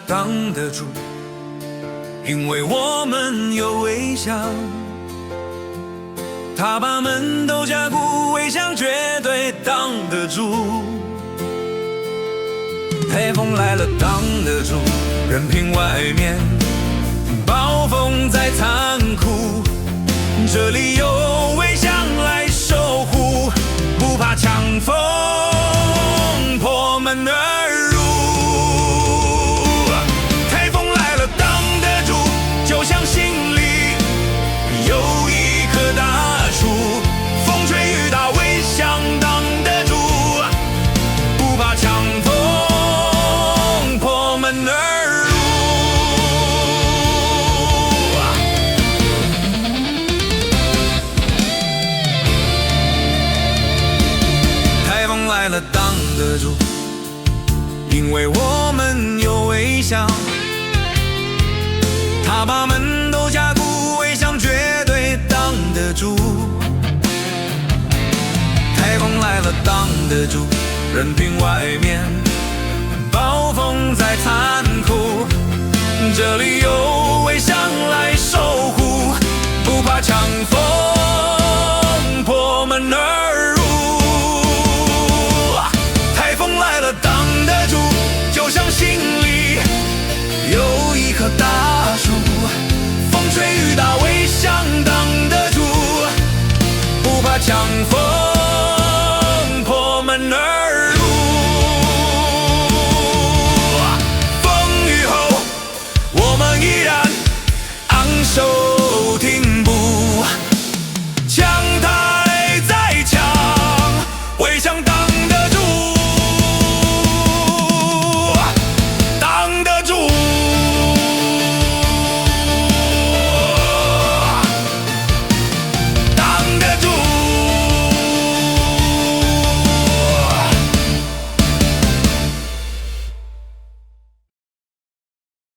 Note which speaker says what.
Speaker 1: 挡得住，因为我们有微笑。他把门都加固，围墙绝对挡得住。台风来了挡得住，任凭外面暴风再残酷，这里有围墙来守护，不怕强风破门而入。台风来了挡得住，就像心里有一棵大树，风吹雨打围墙挡得住，不怕强风破门而入。台风来了挡得住，因为我们有微笑。他把门都加固，围墙绝对挡得住。台风来了挡得住，任凭外面暴风再残酷，这里有围墙来守护，不怕强风破门而入。台风来了挡得住，就像心里有一棵大树，风吹雨打围墙挡得住，不怕强风破门而入。风雨后我们依然昂首挺步，强台再强，围墙挡得